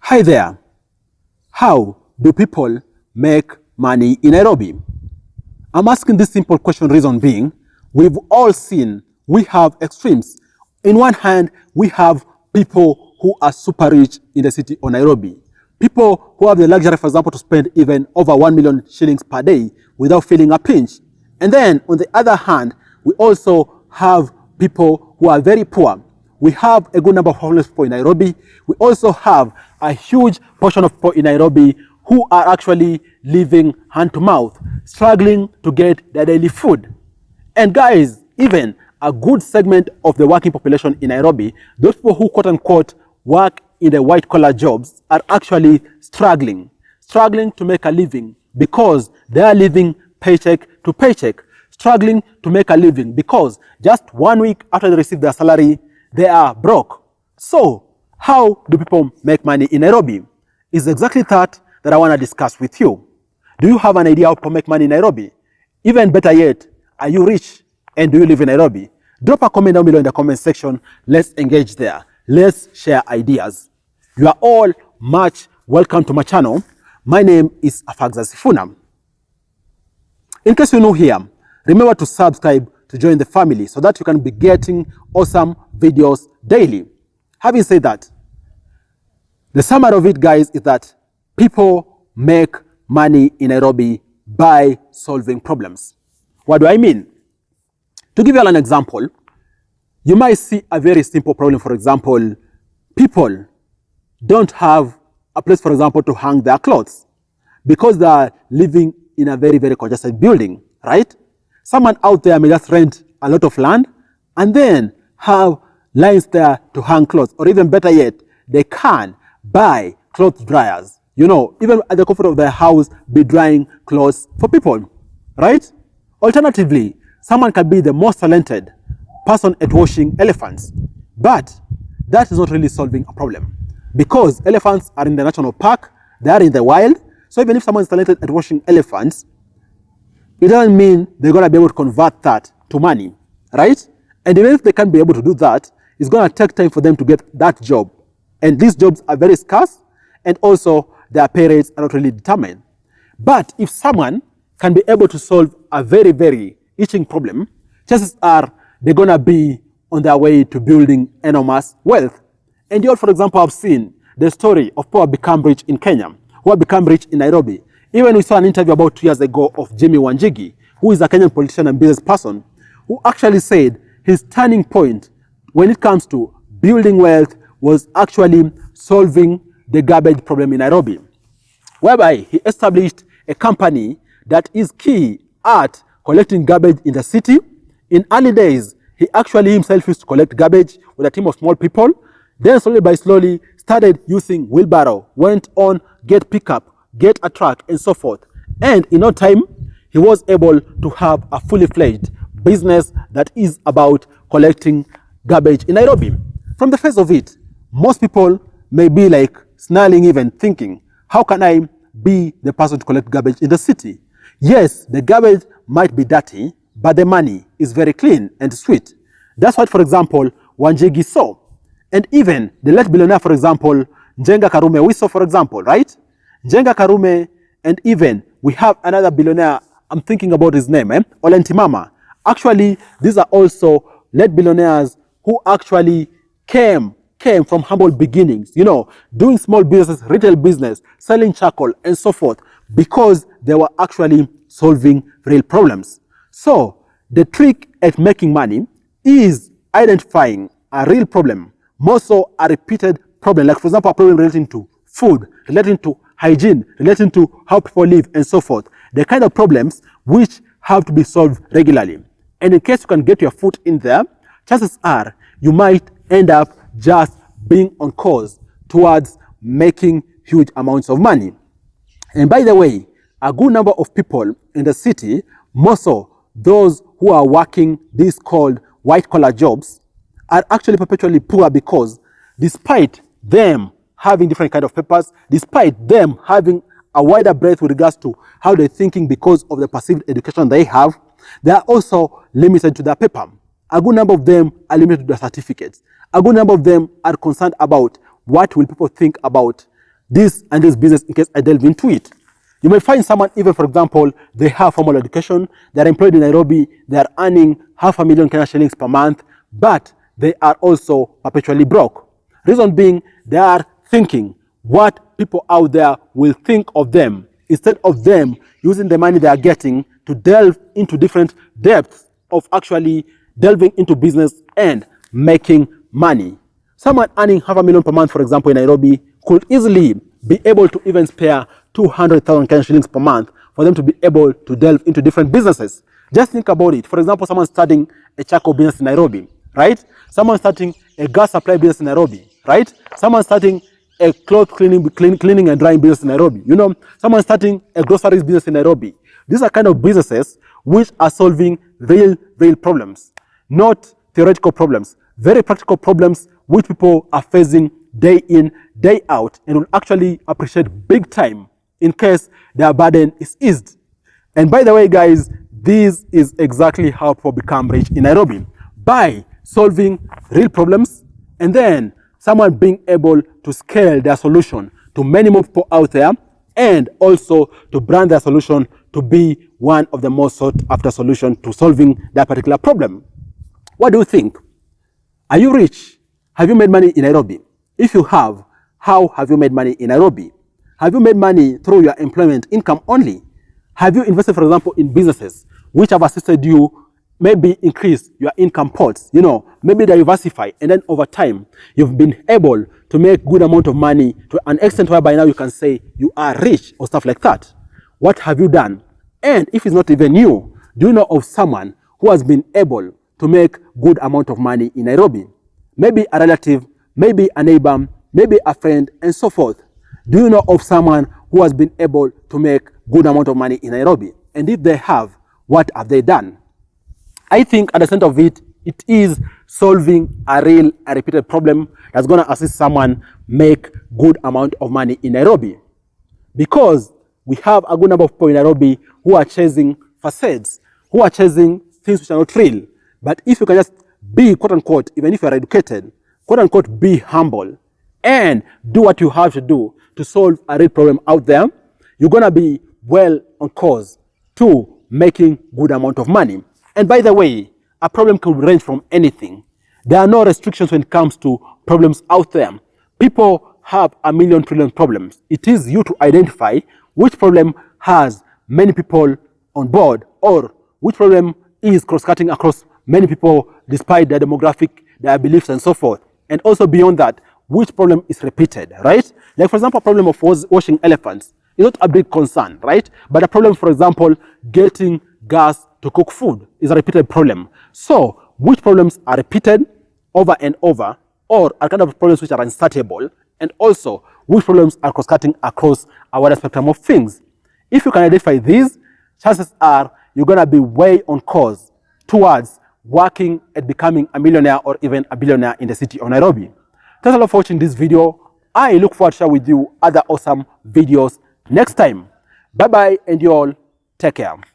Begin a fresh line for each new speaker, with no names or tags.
Hi there. How do people make money in Nairobi? I'm asking this simple question, reason being, we've all seen we have extremes. In one hand, we have people who are super rich in the city of Nairobi. People who have the luxury, for example, to spend even over 1 million shillings per day without feeling a pinch. And then, on the other hand, we also have people who are very poor. We have a good number of homeless people in Nairobi. We also have a huge portion of people in Nairobi who are actually living hand to mouth, struggling to get their daily food. And guys, even a good segment of the working population in Nairobi, those people who quote unquote work in the white collar jobs, are actually struggling to make a living because they are living paycheck to paycheck, struggling to make a living because just 1 week after they receive their salary, they are broke. So, how do people make money in Nairobi? It's exactly that I want to discuss with you. Do you have an idea how to make money in Nairobi? Even better yet, are you rich and do you live in Nairobi? Drop a comment down below in the comment section. Let's engage there. Let's share ideas. You are all much welcome to my channel. My name is Afagza Sifuna. In case you're new here, remember to subscribe to join the family so that you can be getting awesome videos daily. Having said that, the summary of it, guys, is that people make money in Nairobi by solving problems. What do I mean? To give you all an example, you might see a very simple problem. For example, people don't have a place, for example, to hang their clothes because they are living in a very, very congested building, right? Someone out there may just rent a lot of land and then have lines there to hang clothes. Or even better yet, they can buy clothes dryers. You know, even at the comfort of their house, be drying clothes for people, right? Alternatively, someone can be the most talented person at washing elephants. But that is not really solving a problem because elephants are in the national park, they are in the wild. So even if someone is talented at washing elephants, it doesn't mean they're going to be able to convert that to money, right? And even if they can't be able to do that, it's going to take time for them to get that job. And these jobs are very scarce, and also their pay rates are not really determined. But if someone can be able to solve a very, very itching problem, chances are they're going to be on their way to building enormous wealth. And you all, for example, have seen the story of people who become rich in Kenya, who have become rich in Nairobi. Even we saw an interview about 2 years ago of Jimmy Wanjigi, who is a Kenyan politician and business person, who actually said his turning point when it comes to building wealth was actually solving the garbage problem in Nairobi, whereby he established a company that is key at collecting garbage in the city. In early days, he actually himself used to collect garbage with a team of small people. Then slowly by slowly started using wheelbarrow, went on get pickup, get a truck, and so forth. And in no time, he was able to have a fully fledged business that is about collecting garbage in Nairobi. From the face of it, most people may be like snarling, even thinking, how can I be the person to collect garbage in the city? Yes, the garbage might be dirty, but the money is very clean and sweet. That's what, for example, Wanjigi saw. And even the late billionaire, for example, Njenga Karume, we saw, for example, right? Njenga Karume, and even we have another billionaire, I'm thinking about his name, Ole Ntimama. Actually, these are also late billionaires who actually came from humble beginnings, you know, doing small businesses, retail business, selling charcoal, and so forth, because they were actually solving real problems. So, the trick at making money is identifying a real problem, more so a repeated problem, like for example, a problem relating to food, relating to hygiene, relating to how people live, and so forth. The kind of problems which have to be solved regularly. And in case you can get your foot in there, chances are you might end up just being on course towards making huge amounts of money. And by the way, a good number of people in the city, more so those who are working these called white collar jobs, are actually perpetually poor because despite them having different kind of papers, despite them having a wider breadth with regards to how they're thinking because of the perceived education they have, they are also limited to their paper. A good number of them are limited to their certificates. A good number of them are concerned about what will people think about this and this business in case I delve into it. You may find someone, even for example, they have formal education, they're employed in Nairobi, they're earning $500,000 Kenya shillings per month, but they are also perpetually broke. Reason being, they are thinking what people out there will think of them, instead of them using the money they are getting to delve into different depths of actually delving into business and making money. Someone earning $500,000 per month, for example, in Nairobi, could easily be able to even spare 200,000 Kenya shillings per month for them to be able to delve into different businesses. Just think about it. For example, someone starting a charcoal business in Nairobi, right? Someone starting a gas supply business in Nairobi, right? Someone starting a cloth cleaning and drying business in Nairobi. You know, someone starting a groceries business in Nairobi. These are kind of businesses which are solving real problems, not theoretical problems, very practical problems which people are facing day in, day out, and will actually appreciate big time in case their burden is eased. And by the way, guys, this is exactly how people become rich in Nairobi, by solving real problems and then someone being able to scale their solution to many more people out there, and also to brand their solution to be one of the most sought after solutions to solving that particular problem. What do you think? Are you rich? Have you made money in Nairobi? If you have, how have you made money in Nairobi? Have you made money through your employment income only? Have you invested, for example, in businesses which have assisted you maybe increase your income pots, maybe diversify, and then over time, you've been able to make good amount of money to an extent whereby now you can say you are rich or stuff like that? What have you done? And if it's not even you, do you know of someone who has been able to make good amount of money in Nairobi? Maybe a relative, maybe a neighbor, maybe a friend, and so forth. Do you know of someone who has been able to make good amount of money in Nairobi? And if they have, what have they done? I think at the center of it, it is solving a real, a repeated problem that's going to assist someone make good amount of money in Nairobi. Because we have a good number of people in Nairobi who are chasing facades, who are chasing things which are not real. But if you can just be, quote unquote, even if you are educated, quote unquote, be humble and do what you have to do to solve a real problem out there, you're going to be well on course to making good amount of money. And by the way, a problem can range from anything. There are no restrictions when it comes to problems out there. People have a million trillion problems. It is you to identify which problem has many people on board, or which problem is cross-cutting across many people despite their demographic, their beliefs, and so forth. And also beyond that, which problem is repeated, right? Like, for example, a problem of washing elephants is not a big concern, right? But a problem, for example, getting gas to cook food is a repeated problem. So, which problems are repeated over and over, or are kind of problems which are insatiable, and also which problems are cross-cutting across a wider spectrum of things? If you can identify these, chances are you're going to be way on course towards working at becoming a millionaire or even a billionaire in the city of Nairobi. Thanks a lot for watching this video. I look forward to share with you other awesome videos next time. Bye-bye, and you all take care.